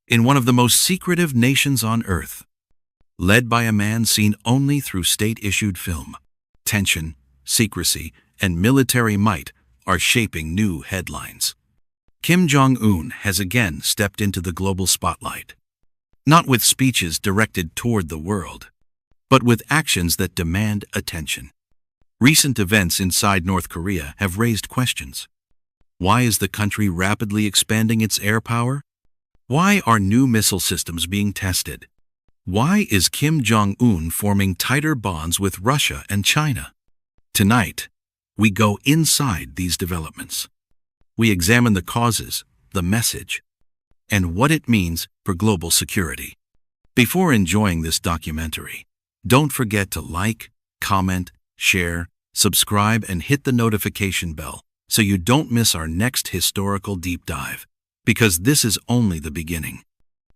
in one of the most secretive nations on Earth, led by a man seen only through state-issued film. Tension, secrecy, and military might are shaping new headlines. Kim Jong Un has again stepped into the global spotlight, not with speeches directed toward the world, but with actions that demand attention. Recent events inside North Korea have raised questions. Why is the country rapidly expanding its air power? Why are new missile systems being tested? Why is Kim Jong Un forming tighter bonds with Russia and China? Tonight, we go inside these developments. We examine the causes, the message, and what it means for global security. Before enjoying this documentary, don't forget to like, comment, share, subscribe, and hit the notification bell so you don't miss our next historical deep dive, because this is only the beginning.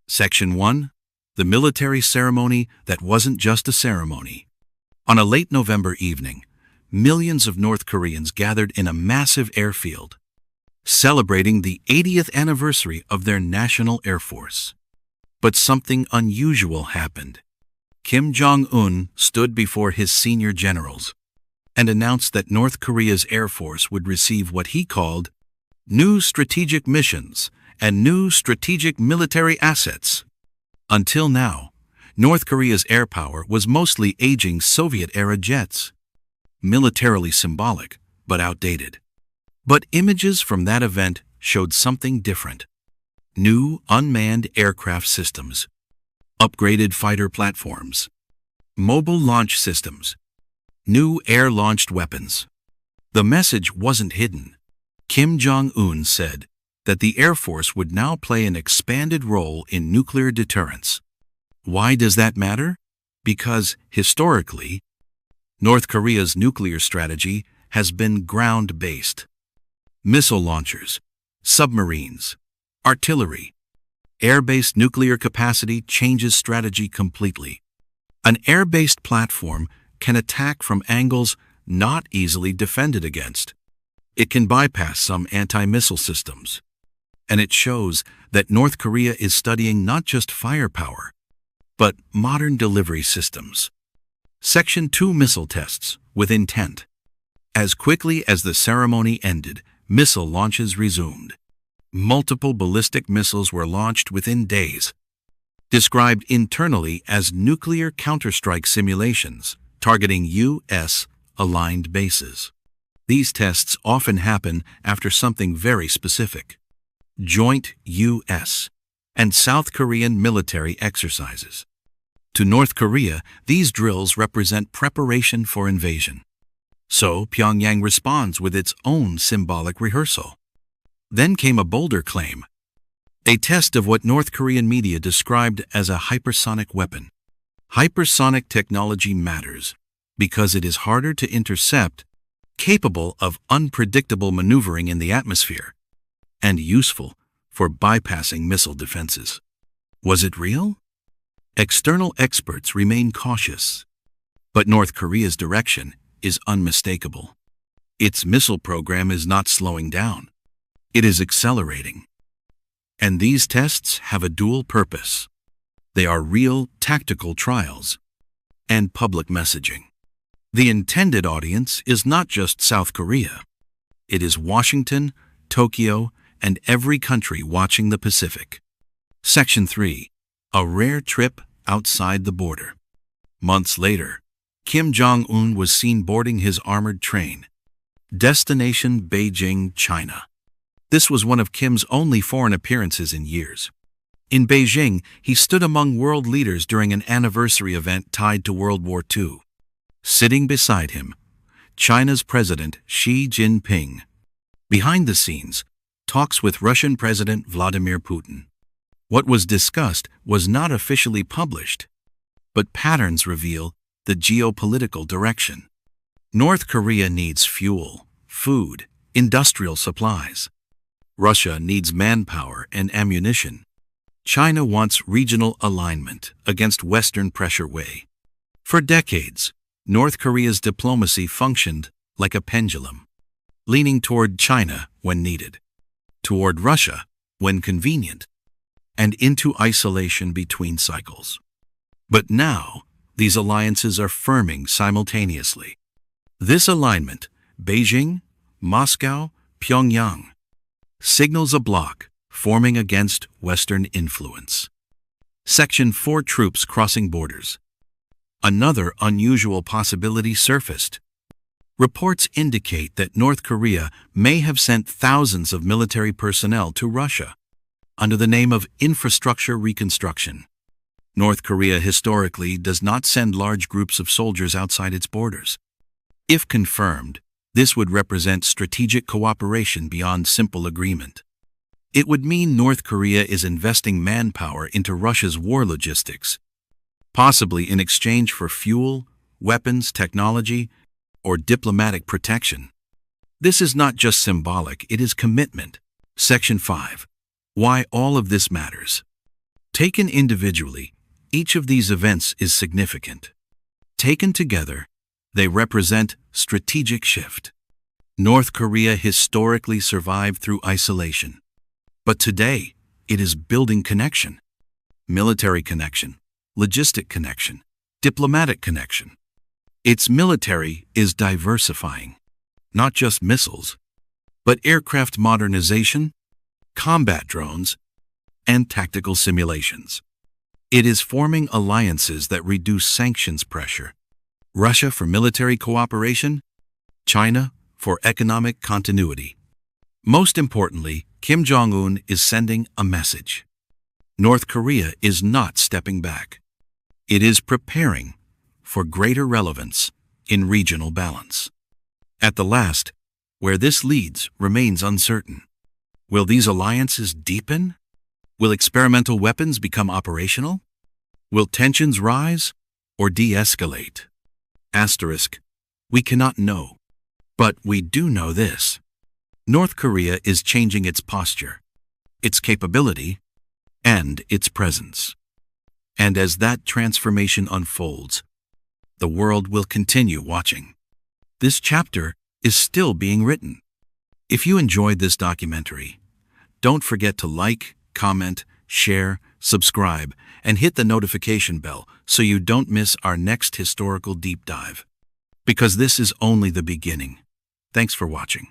Section 1. The military ceremony that wasn't just a ceremony. On a late November evening, millions of North Koreans gathered in a massive airfield, celebrating the 80th anniversary of their national air force. But something unusual happened. Kim Jong Un stood before his senior generals and announced that North Korea's air force would receive what he called new strategic missions and new strategic military assets. Until now, North Korea's air power was mostly aging Soviet-era jets, militarily symbolic but outdated. But images from that event showed something different. New unmanned aircraft systems, upgraded fighter platforms, mobile launch systems, new air-launched weapons. The message wasn't hidden. Kim Jong Un said that the Air Force would now play an expanded role in nuclear deterrence. Why does that matter? Because, historically, North Korea's nuclear strategy has been ground-based. Missile launchers, submarines, artillery. Air-based nuclear capacity changes strategy completely. An air-based platform can attack from angles not easily defended against. It can bypass some anti-missile systems. And it shows that North Korea is studying not just firepower, but modern delivery systems. Section 2 Missile tests with intent. As quickly as the ceremony ended, missile launches resumed. Multiple ballistic missiles were launched within days, described internally as nuclear counterstrike simulations, targeting U.S.-aligned bases. These tests often happen after something very specific: joint U.S. and South Korean military exercises. To North Korea, these drills represent preparation for invasion. So Pyongyang responds with its own symbolic rehearsal. Then came a bolder claim, a test of what North Korean media described as a hypersonic weapon. Hypersonic technology matters because it is harder to intercept, capable of unpredictable maneuvering in the atmosphere, and useful for bypassing missile defenses. Was it real? External experts remain cautious, but North Korea's direction is unmistakable. Its missile program is not slowing down. It is accelerating. And these tests have a dual purpose. They are real tactical trials and public messaging. The intended audience is not just South Korea. It is Washington, Tokyo, and every country watching the Pacific. Section 3. A rare trip outside the border. Months later, Kim Jong Un was seen boarding his armored train. Destination Beijing, China. This was one of Kim's only foreign appearances in years. In Beijing, he stood among world leaders during an anniversary event tied to World War II. Sitting beside him, China's President Xi Jinping. Behind the scenes, talks with Russian President Vladimir Putin. What was discussed was not officially published, but patterns reveal the geopolitical direction. North Korea needs fuel, food, industrial supplies. Russia needs manpower and ammunition. China wants regional alignment against Western pressure way. For decades, North Korea's diplomacy functioned like a pendulum, leaning toward China when needed, toward Russia when convenient. and into isolation between cycles. But now, these alliances are firming simultaneously. This alignment, Beijing, Moscow, Pyongyang, signals a bloc forming against Western influence. Section 4 troops crossing borders. Another unusual possibility surfaced. Reports indicate that North Korea may have sent thousands of military personnel to Russia under the name of infrastructure reconstruction. North Korea historically does not send large groups of soldiers outside its borders. If confirmed, this would represent strategic cooperation beyond simple agreement. It would mean North Korea is investing manpower into Russia's war logistics, possibly in exchange for fuel, weapons, technology, or diplomatic protection. This is not just symbolic, it is commitment. Section 5. Why all of this matters. Taken individually, each of these events is significant. Taken together, they represent strategic shift. North Korea historically survived through isolation. But today, it is building connection. Military connection, logistic connection, diplomatic connection. Its military is diversifying. Not just missiles, but aircraft modernization, combat drones, and tactical simulations. It is forming alliances that reduce sanctions pressure. Russia for military cooperation, China for economic continuity. Most importantly, Kim Jong Un is sending a message. North Korea is not stepping back. It is preparing for greater relevance in regional balance. At the last, where this leads remains uncertain. Will these alliances deepen? Will experimental weapons become operational? Will tensions rise or de-escalate? Asterisk. We cannot know. But we do know this. North Korea is changing its posture, its capability, and its presence. And as that transformation unfolds, the world will continue watching. This chapter is still being written. If you enjoyed this documentary, don't forget to like, comment, share, subscribe, and hit the notification bell so you don't miss our next historical deep dive. Because this is only the beginning. Thanks for watching.